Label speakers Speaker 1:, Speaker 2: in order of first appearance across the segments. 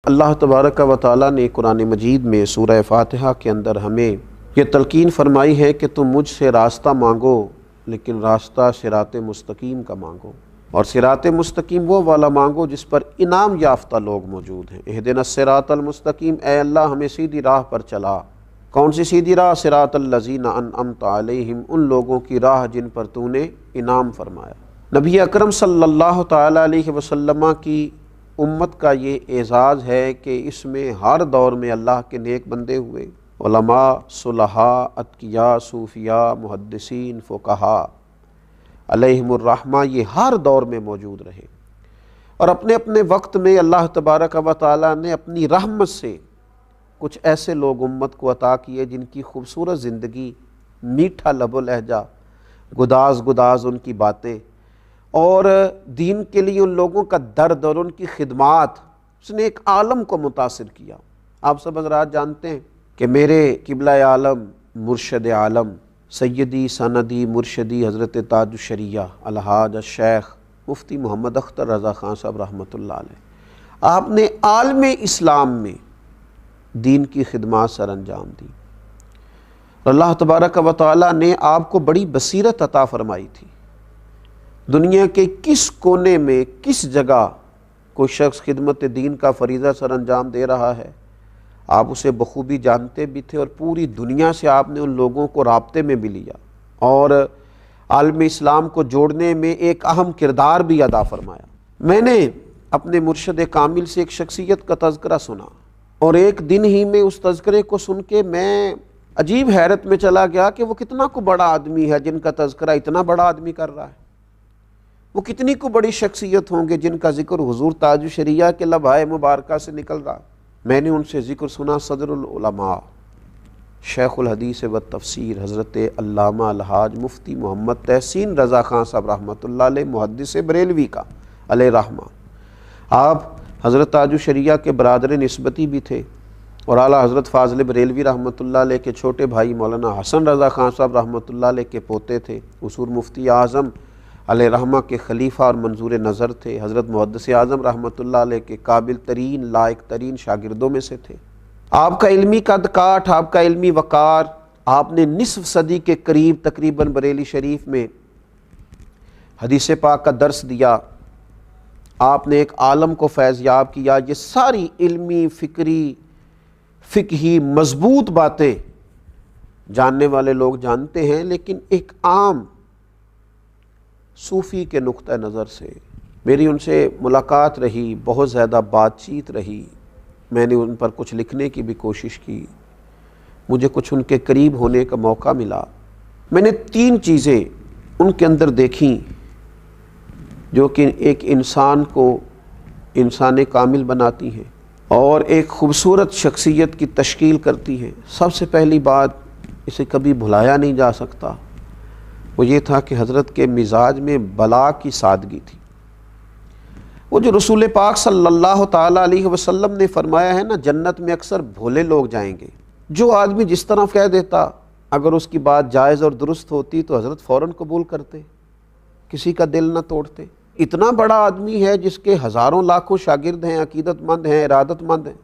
Speaker 1: اللہ تبارک و تعالیٰ نے قرآن مجید میں سورہ فاتحہ کے اندر ہمیں یہ تلقین فرمائی ہے کہ تم مجھ سے راستہ مانگو لیکن راستہ صراط مستقیم کا مانگو، اور صراط مستقیم وہ والا مانگو جس پر انعام یافتہ لوگ موجود ہیں۔ اہدنا الصراط المستقیم، اے اللہ ہمیں سیدھی راہ پر چلا۔ کون سی سیدھی راہ؟ صراط الذین انعمت علیہم، ان لوگوں کی راہ جن پر تو نے انعام فرمایا۔ نبی اکرم صلی اللہ تعالیٰ علیہ وسلم کی امت کا یہ اعزاز ہے کہ اس میں ہر دور میں اللہ کے نیک بندے ہوئے، علماء، صلحاء، اتقیاء، صوفیاء، محدثین، فقہاء علیہم الرحمہ، یہ ہر دور میں موجود رہے، اور اپنے اپنے وقت میں اللہ تبارک و تعالیٰ نے اپنی رحمت سے کچھ ایسے لوگ امت کو عطا کیے جن کی خوبصورت زندگی، میٹھا لب و لہجہ، گداز گداز ان کی باتیں، اور دین کے لیے ان لوگوں کا درد اور ان کی خدمات، اس نے ایک عالم کو متاثر کیا۔ آپ سب حضرات جانتے ہیں کہ میرے قبلہ عالم، مرشد عالم، سیدی سندی مرشدی حضرت تاج الشریعہ الحاج الشیخ مفتی محمد اختر رضا خان صاحب رحمۃ اللہ علیہ، آپ نے عالم اسلام میں دین کی خدمات سر انجام دی۔ اللہ تبارک و تعالیٰ نے آپ کو بڑی بصیرت عطا فرمائی تھی۔ دنیا کے کس کونے میں، کس جگہ کوئی شخص خدمت دین کا فریضہ سر انجام دے رہا ہے، آپ اسے بخوبی جانتے بھی تھے، اور پوری دنیا سے آپ نے ان لوگوں کو رابطے میں بھی لیا اور عالم اسلام کو جوڑنے میں ایک اہم کردار بھی ادا فرمایا۔ میں نے اپنے مرشد کامل سے ایک شخصیت کا تذکرہ سنا، اور ایک دن ہی میں اس تذکرے کو سن کے میں عجیب حیرت میں چلا گیا کہ وہ کتنا کو بڑا آدمی ہے جن کا تذکرہ اتنا بڑا آدمی کر رہا ہے۔ وہ کتنی کو بڑی شخصیت ہوں گے جن کا ذکر حضور تاج الشریعہ کے لبھائے مبارکہ سے نکل رہا۔ میں نے ان سے ذکر سنا صدر العلماء، شیخ الحدیث و تفسیر حضرت علامہ الحاج مفتی محمد تحسین رضا خان صاحب رحمۃ اللہ علیہ، محدث بریلوی کا علیہ رحمہ۔ آپ حضرت تاج الشریعہ کے برادر نسبتی بھی تھے، اور اعلیٰ حضرت فاضل بریلوی رحمۃ اللہ علیہ کے چھوٹے بھائی مولانا حسن رضا خان صاحب رحمۃ اللہ علیہ کے پوتے تھے۔ اصول مفتی اعظم علیہ رحمہ کے خلیفہ اور منظور نظر تھے۔ حضرت محدث اعظم رحمۃ اللہ علیہ کے قابل ترین، لائق ترین شاگردوں میں سے تھے۔ آپ کا علمی قد کاٹ، آپ کا علمی وقار، آپ نے نصف صدی کے قریب تقریباً بریلی شریف میں حدیث پاک کا درس دیا۔ آپ نے ایک عالم کو فیض یاب کیا۔ یہ ساری علمی، فکری، فقہی مضبوط باتیں جاننے والے لوگ جانتے ہیں، لیکن ایک عام صوفی کے نقطہ نظر سے میری ان سے ملاقات رہی، بہت زیادہ بات چیت رہی، میں نے ان پر کچھ لکھنے کی بھی کوشش کی، مجھے کچھ ان کے قریب ہونے کا موقع ملا۔ میں نے 3 چیزیں ان کے اندر دیکھیں جو کہ ایک انسان کو انسان کامل بناتی ہیں اور ایک خوبصورت شخصیت کی تشکیل کرتی ہیں۔ سب سے پہلی بات، اسے کبھی بھلایا نہیں جا سکتا، وہ یہ تھا کہ حضرت کے مزاج میں بلا کی سادگی تھی۔ وہ جو رسول پاک صلی اللہ تعالیٰ علیہ وسلم نے فرمایا ہے نا، جنت میں اکثر بھولے لوگ جائیں گے۔ جو آدمی جس طرح کہہ دیتا، اگر اس کی بات جائز اور درست ہوتی تو حضرت فوراً قبول کرتے، کسی کا دل نہ توڑتے۔ اتنا بڑا آدمی ہے جس کے ہزاروں لاکھوں شاگرد ہیں، عقیدت مند ہیں، ارادت مند ہیں،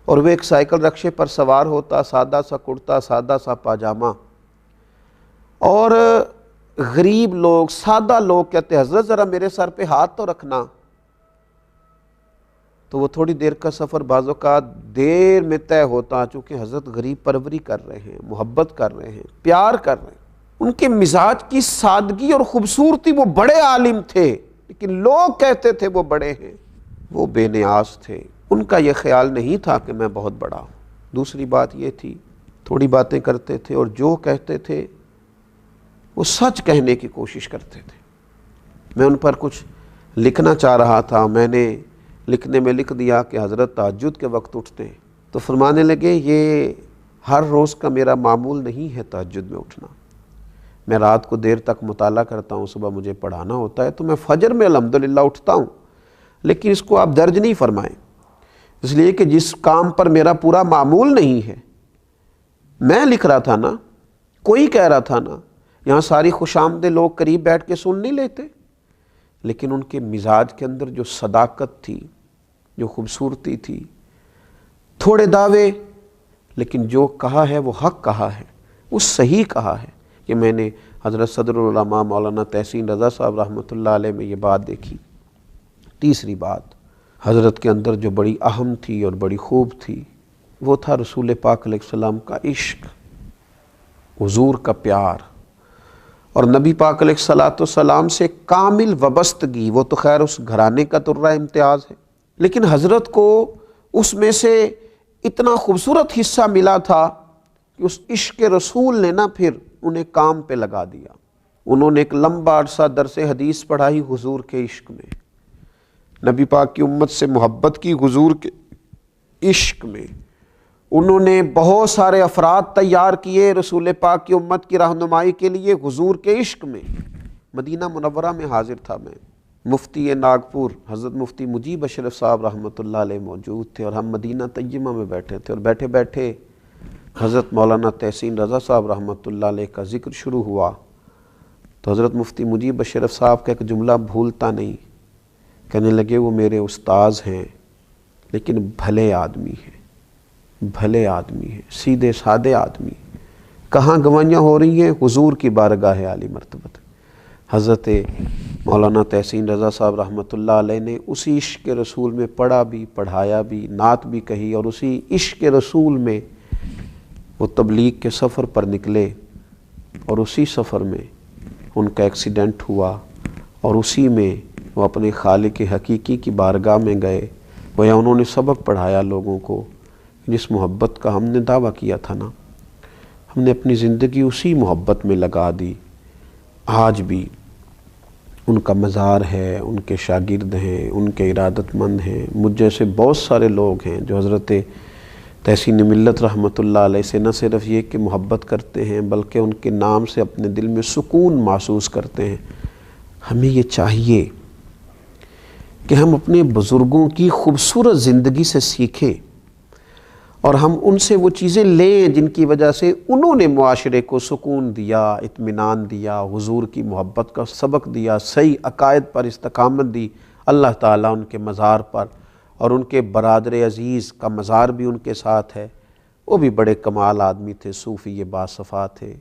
Speaker 1: اور وہ ایک سائیکل رکشے پر سوار ہوتا، سادہ سا کرتا، سادہ سا پاجامہ، اور غریب لوگ، سادہ لوگ کہتے حضرت ذرا میرے سر پہ ہاتھ تو رکھنا، تو وہ تھوڑی دیر کا سفر بعض اوقات دیر میں طے ہوتا، چونکہ حضرت غریب پروری کر رہے ہیں، محبت کر رہے ہیں، پیار کر رہے ہیں۔ ان کے مزاج کی سادگی اور خوبصورتی، وہ بڑے عالم تھے لیکن لوگ کہتے تھے وہ بڑے ہیں، وہ بے نیاز تھے۔ ان کا یہ خیال نہیں تھا کہ میں بہت بڑا ہوں۔ دوسری بات یہ تھی، تھوڑی باتیں کرتے تھے اور جو کہتے تھے وہ سچ کہنے کی کوشش کرتے تھے۔ میں ان پر کچھ لکھنا چاہ رہا تھا، میں نے لکھنے میں لکھ دیا کہ حضرت تہجد کے وقت اٹھتے ہیں، تو فرمانے لگے یہ ہر روز کا میرا معمول نہیں ہے تہجد میں اٹھنا، میں رات کو دیر تک مطالعہ کرتا ہوں، صبح مجھے پڑھانا ہوتا ہے، تو میں فجر میں الحمدللہ اٹھتا ہوں، لیکن اس کو آپ درج نہیں فرمائیں، اس لیے کہ جس کام پر میرا پورا معمول نہیں ہے۔ میں لکھ رہا تھا نا، کوئی کہہ رہا تھا نا، یہاں ساری خوش آمدے لوگ قریب بیٹھ کے سن نہیں لیتے، لیکن ان کے مزاج کے اندر جو صداقت تھی، جو خوبصورتی تھی، تھوڑے دعوے، لیکن جو کہا ہے وہ حق کہا ہے، وہ صحیح کہا ہے۔ کہ میں نے حضرت صدر العلماء مولانا تحسین رضا صاحب رحمۃ اللہ علیہ میں یہ بات دیکھی۔ تیسری بات حضرت کے اندر جو بڑی اہم تھی اور بڑی خوب تھی، وہ تھا رسول پاک علیہ السلام کا عشق، حضور کا پیار، اور نبی پاک علیہ السلام سے کامل وابستگی۔ وہ تو خیر اس گھرانے کا ترہ امتیاز ہے، لیکن حضرت کو اس میں سے اتنا خوبصورت حصہ ملا تھا کہ اس عشق رسول نے نہ پھر انہیں کام پہ لگا دیا۔ انہوں نے ایک لمبا عرصہ درس حدیث پڑھائی حضور کے عشق میں، نبی پاک کی امت سے محبت کی حضور کے عشق میں، انہوں نے بہت سارے افراد تیار کیے رسول پاک کی امت کی رہنمائی کے لیے حضور کے عشق میں۔ مدینہ منورہ میں حاضر تھا میں، مفتی ناگپور حضرت مفتی مجیب اشرف صاحب رحمۃ اللہ علیہ موجود تھے، اور ہم مدینہ طیبہ میں بیٹھے تھے، اور بیٹھے بیٹھے حضرت مولانا تحسین رضا صاحب رحمۃ اللہ علیہ کا ذکر شروع ہوا تو حضرت مفتی مجیب اشرف صاحب کا ایک جملہ بھولتا نہیں، کہنے لگے وہ میرے استاذ ہیں لیکن بھلے آدمی ہیں، بھلے آدمی ہیں، سیدھے سادے آدمی۔ کہاں گوائیاں ہو رہی ہیں؟ حضور کی بارگاہ عالی مرتبت۔ حضرت مولانا تحسین رضا صاحب رحمۃ اللہ علیہ نے اسی عشق رسول میں پڑھا بھی، پڑھایا بھی، نعت بھی کہی، اور اسی عشق رسول میں وہ تبلیغ کے سفر پر نکلے، اور اسی سفر میں ان کا ایکسیڈنٹ ہوا، اور اسی میں وہ اپنے خالق حقیقی کی بارگاہ میں گئے۔ گویا انہوں نے سبق پڑھایا لوگوں کو، جس محبت کا ہم نے دعویٰ کیا تھا نا، ہم نے اپنی زندگی اسی محبت میں لگا دی۔ آج بھی ان کا مزار ہے، ان کے شاگرد ہیں، ان کے ارادت مند ہیں، مجھ جیسے بہت سارے لوگ ہیں جو حضرت تحسین ملت رحمۃ اللہ علیہ سے نہ صرف یہ کہ محبت کرتے ہیں بلکہ ان کے نام سے اپنے دل میں سکون محسوس کرتے ہیں۔ ہمیں یہ چاہیے کہ ہم اپنے بزرگوں کی خوبصورت زندگی سے سیکھیں، اور ہم ان سے وہ چیزیں لیں جن کی وجہ سے انہوں نے معاشرے کو سکون دیا، اطمینان دیا، حضور کی محبت کا سبق دیا، صحیح عقائد پر استقامت دی۔ اللہ تعالیٰ ان کے مزار پر، اور ان کے برادر عزیز کا مزار بھی ان کے ساتھ ہے، وہ بھی بڑے کمال آدمی تھے، صوفی باصفا تھے،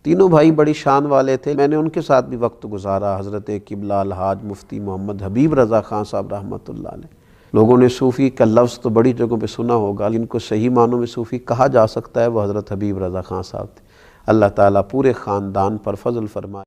Speaker 1: تینوں بھائی بڑی شان والے تھے۔ میں نے ان کے ساتھ بھی وقت گزارا، حضرت قبلہ الحاج مفتی محمد حبیب رضا خان صاحب رحمۃ اللہ علیہ۔ لوگوں نے صوفی کا لفظ تو بڑی جگہوں پہ سنا ہوگا، جن کو صحیح معنوں میں صوفی کہا جا سکتا ہے وہ حضرت حبیب رضا خان صاحب تھے۔ اللہ تعالیٰ پورے خاندان پر فضل فرمائے۔